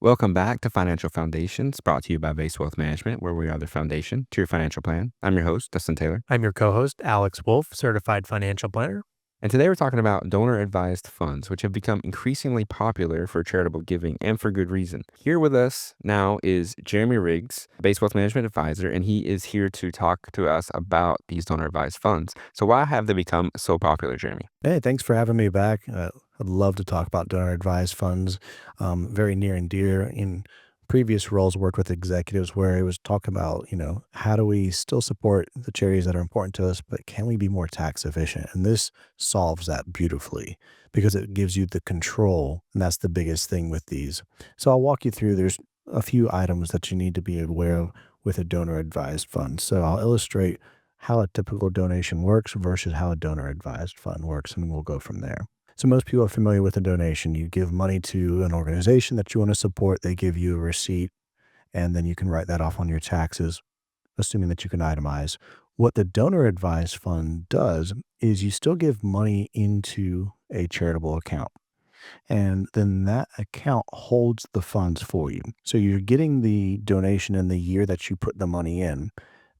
Welcome back to Financial Foundations, brought to you by Base Wealth Management, where we are the foundation to your financial plan. I'm your host, Dustin Taylor. I'm your co-host, Alex Wolf, certified financial planner. And today we're talking about donor-advised funds, which have become increasingly popular for charitable giving and for good reason. Here with us now is Jeremy Riggs, Base Wealth Management Advisor, and he is here to talk to us about these donor-advised funds. So why have they become so popular, Jeremy? Hey, thanks for having me back. I'd love to talk about donor advised funds. Very near and dear. In previous roles, worked with executives where it was talking about, how do we still support the charities that are important to us, but can we be more tax efficient? And this solves that beautifully because it gives you the control. And that's the biggest thing with these. So I'll walk you through. There's a few items that you need to be aware of with a donor advised fund. So I'll illustrate how a typical donation works versus how a donor advised fund works, and we'll go from there. So most people are familiar with a donation. You give money to an organization that you want to support. They give you a receipt, and then you can write that off on your taxes, assuming that you can itemize. What the donor advised fund does is you still give money into a charitable account, and then that account holds the funds for you. So you're getting the donation in the year that you put the money in,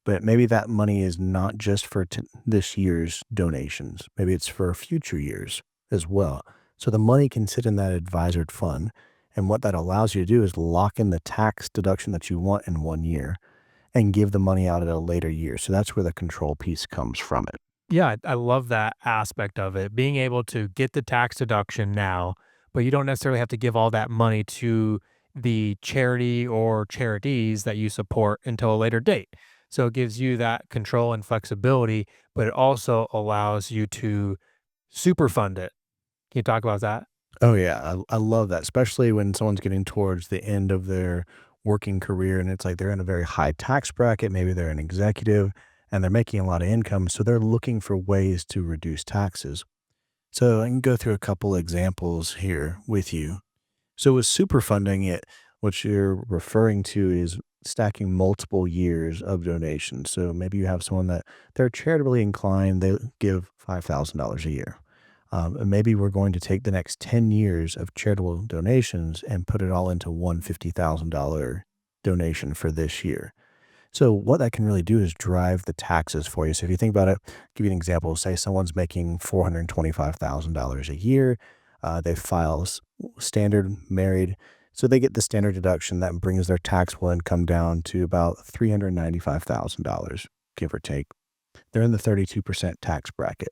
but maybe that money is not just for this year's donations. Maybe it's for future years as well. So the money can sit in that advisored fund. And what that allows you to do is lock in the tax deduction that you want in one year and give the money out at a later year. So that's where the control piece comes from it. Yeah, I love that aspect of it, being able to get the tax deduction now, but you don't necessarily have to give all that money to the charity or charities that you support until a later date. So it gives you that control and flexibility, but it also allows you to super fund it. Can you talk about that? Oh, yeah. I love that, especially when someone's getting towards the end of their working career and it's like they're in a very high tax bracket. Maybe they're an executive and they're making a lot of income. So they're looking for ways to reduce taxes. So I can go through a couple examples here with you. So with super funding it, what you're referring to is stacking multiple years of donations. So maybe you have someone that they're charitably inclined, they give $5,000 a year. And maybe we're going to take the next 10 years of charitable donations and put it all into one $50,000 donation for this year. So what that can really do is drive the taxes for you. So if you think about it, give you an example. Say someone's making $425,000 a year. They file standard married. So they get the standard deduction that brings their taxable income down to about $395,000, give or take. They're in the 32% tax bracket.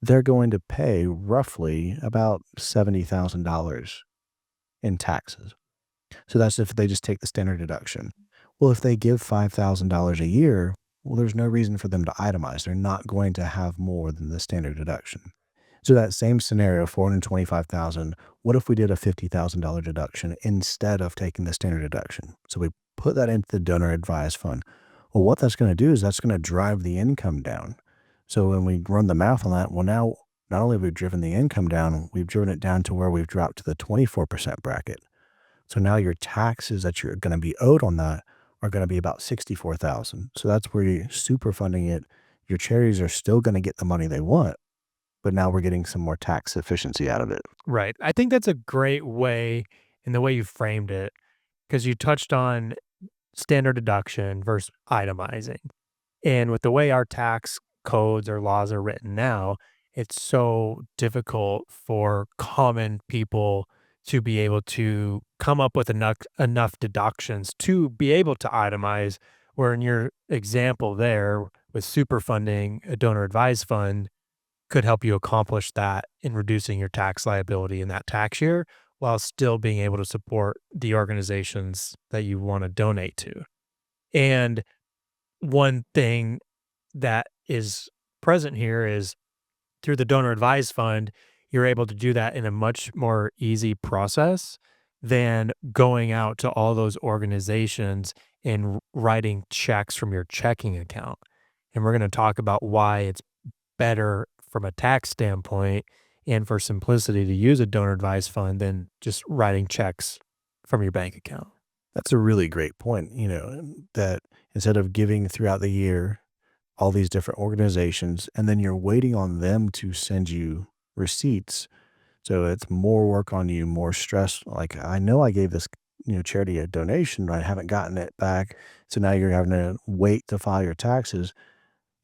They're going to pay roughly about $70,000 in taxes. So that's if they just take the standard deduction. Well, if they give $5,000 a year, well, there's no reason for them to itemize. They're not going to have more than the standard deduction. So that same scenario, 425,000, what if we did a $50,000 deduction instead of taking the standard deduction? So we put that into the donor advised fund. Well, what that's going to do is that's going to drive the income down. So when we run the math on that, well, now not only have we driven the income down, we've driven it down to where we've dropped to the 24% bracket. So now your taxes that you're going to be owed on that are going to be about 64,000. So that's where you're super funding it. Your charities are still going to get the money they want, but now we're getting some more tax efficiency out of it. Right. I think that's a great way in the way you framed it, because you touched on standard deduction versus itemizing. And with the way our tax codes or laws are written now, it's so difficult for common people to be able to come up with enough deductions to be able to itemize. Where in your example there with super funding, a donor advised fund could help you accomplish that in reducing your tax liability in that tax year while still being able to support the organizations that you want to donate to. And one thing that is present here is through the donor advised fund, you're able to do that in a much more easy process than going out to all those organizations and writing checks from your checking account. And we're going to talk about why it's better from a tax standpoint and for simplicity to use a donor advised fund than just writing checks from your bank account. That's a really great point, that instead of giving throughout the year all these different organizations, and then you're waiting on them to send you receipts. So it's more work on you, more stress. Like, I know I gave this charity a donation, I haven't gotten it back. So now you're having to wait to file your taxes.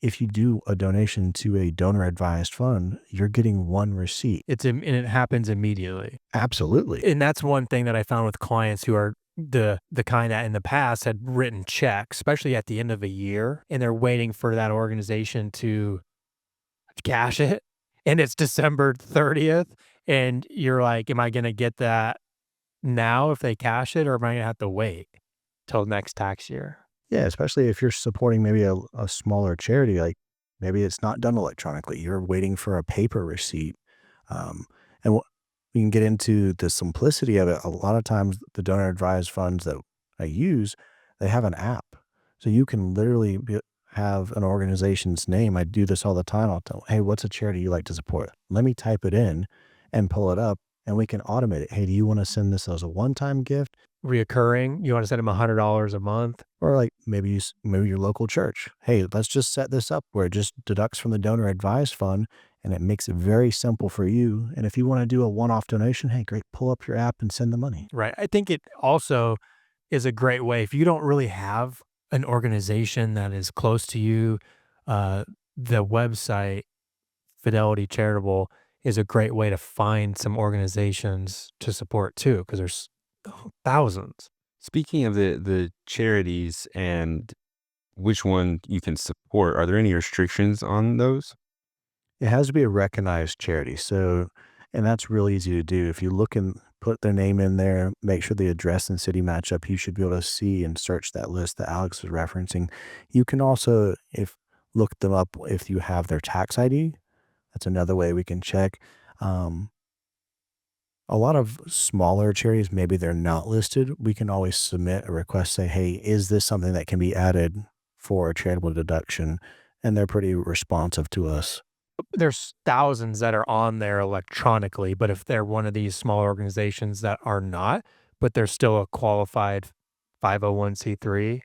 If you do a donation to a donor advised fund, you're getting one receipt. And it happens immediately. Absolutely. And that's one thing that I found with clients who are the kind that in the past had written checks, especially at the end of a year, and they're waiting for that organization to cash it. And it's December 30th. And you're like, am I going to get that now if they cash it, or am I going to have to wait till next tax year? Yeah, especially if you're supporting maybe a smaller charity, like maybe it's not done electronically. You're waiting for a paper receipt. Um, and we can get into the simplicity of it. A lot of times, the donor advised funds that I use, they have an app. So you can literally have an organization's name. I do this all the time. I'll tell, hey, what's a charity you like to support? Let me type it in and pull it up, and we can automate it. Hey, do you want to send this as a one-time gift? Reoccurring, you want to send them $100 a month? Or like maybe your local church. Hey, let's just set this up where it just deducts from the donor advised fund, and it makes it very simple for you. And if you want to do a one-off donation, hey, great, pull up your app and send the money. Right. I think it also is a great way if you don't really have an organization that is close to you. The website Fidelity Charitable is a great way to find some organizations to support too, because there's thousands. Speaking of the charities and which one you can support, are there any restrictions on those? It has to be a recognized charity. So, and that's really easy to do. If you look and put their name in there, make sure the address and city match up, you should be able to see and search that list that Alex was referencing. You can also, if look them up if you have their tax ID. That's another way we can check. Um, a lot of smaller charities, maybe they're not listed. We can always submit a request, say, hey, is this something that can be added for a charitable deduction? And they're pretty responsive to us. There's thousands that are on there electronically, but if they're one of these smaller organizations that are not, but they're still a qualified 501c3,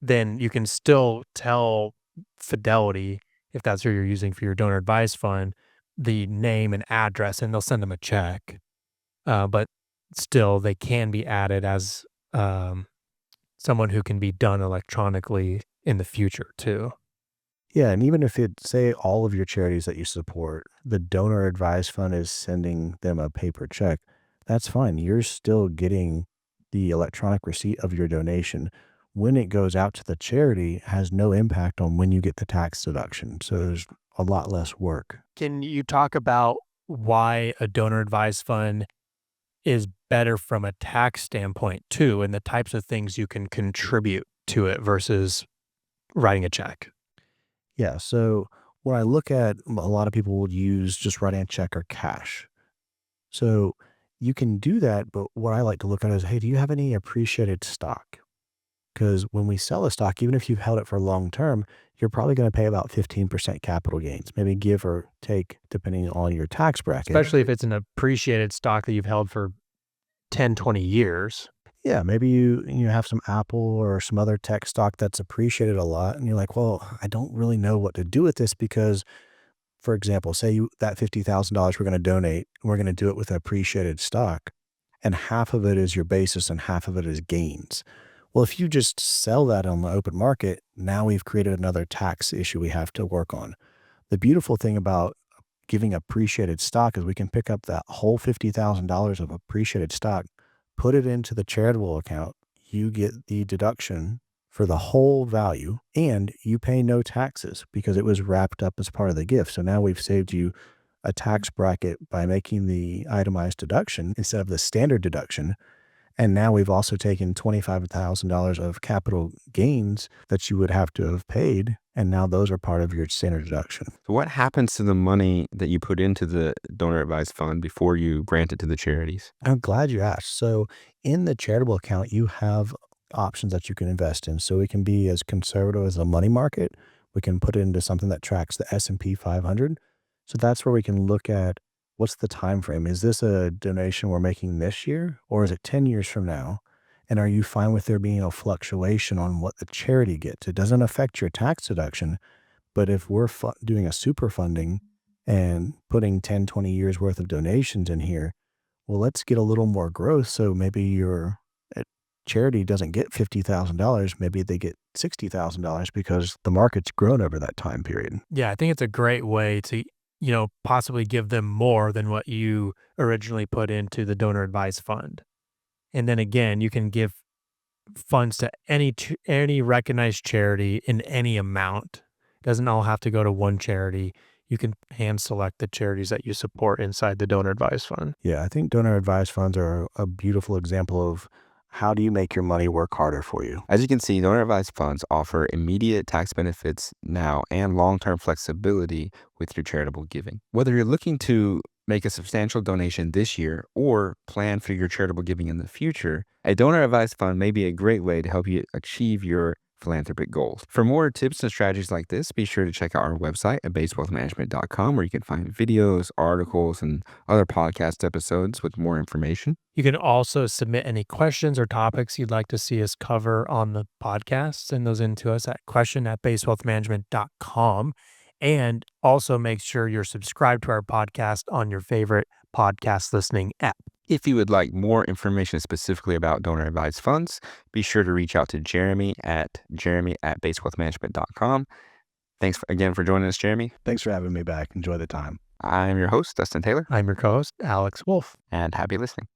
then you can still tell Fidelity, if that's who you're using for your donor advised fund, the name and address, and they'll send them a check. But still, they can be added as someone who can be done electronically in the future too. Yeah, and even if it say all of your charities that you support, the donor advised fund is sending them a paper check, that's fine. You're still getting the electronic receipt of your donation. When it goes out to the charity, it has no impact on when you get the tax deduction. So there's a lot less work. Can you talk about why a donor advised fund is better from a tax standpoint too, and the types of things you can contribute to it versus writing a check? Yeah, so when I look at a lot of people would use just writing a check or cash. So you can do that, but what I like to look at is, hey, do you have any appreciated stock? Because when we sell a stock, even if you've held it for long term, you're probably going to pay about 15% capital gains, maybe give or take, depending on your tax bracket. Especially if it's an appreciated stock that you've held for 10, 20 years. Yeah, maybe you have some Apple or some other tech stock that's appreciated a lot, and you're like, well, I don't really know what to do with this because, for example, say that $50,000 we're going to donate, and we're going to do it with appreciated stock, and half of it is your basis and half of it is gains. Well, if you just sell that on the open market, now we've created another tax issue we have to work on. The beautiful thing about giving appreciated stock is we can pick up that whole $50,000 of appreciated stock, put it into the charitable account. You get the deduction for the whole value and you pay no taxes because it was wrapped up as part of the gift. So now we've saved you a tax bracket by making the itemized deduction instead of the standard deduction. And now we've also taken $25,000 of capital gains that you would have to have paid. And now those are part of your standard deduction. So what happens to the money that you put into the donor advised fund before you grant it to the charities? I'm glad you asked. So in the charitable account, you have options that you can invest in. So it can be as conservative as a money market. We can put it into something that tracks the S&P 500. So that's where we can look at what's the time frame. Is this a donation we're making this year or is it 10 years from now? And are you fine with there being a fluctuation on what the charity gets? It doesn't affect your tax deduction, but if we're doing a super funding and putting 10, 20 years worth of donations in here, well, let's get a little more growth. So maybe your charity doesn't get $50,000. Maybe they get $60,000 because the market's grown over that time period. Yeah, I think it's a great way to, possibly give them more than what you originally put into the donor advised fund. And then again, you can give funds to any recognized charity in any amount. It doesn't all have to go to one charity. You can hand select the charities that you support inside the donor advised fund. Yeah, I think donor advised funds are a beautiful example of how do you make your money work harder for you. As you can see, donor advised funds offer immediate tax benefits now and long-term flexibility with your charitable giving. Whether you're looking to make a substantial donation this year or plan for your charitable giving in the future, a donor advised fund may be a great way to help you achieve your philanthropic goals. For more tips and strategies like this, be sure to check out our website at basewealthmanagement.com, where you can find videos, articles, and other podcast episodes with more information. You can also submit any questions or topics you'd like to see us cover on the podcast. Send those in to us at question@basewealthmanagement.com. And also make sure you're subscribed to our podcast on your favorite podcast listening app. If you would like more information specifically about donor advised funds, be sure to reach out to Jeremy at basewealthmanagement.com. Thanks again for joining us, Jeremy. Thanks for having me back. Enjoy the time. I'm your host, Dustin Taylor. I'm your co-host, Alex Wolf. And happy listening.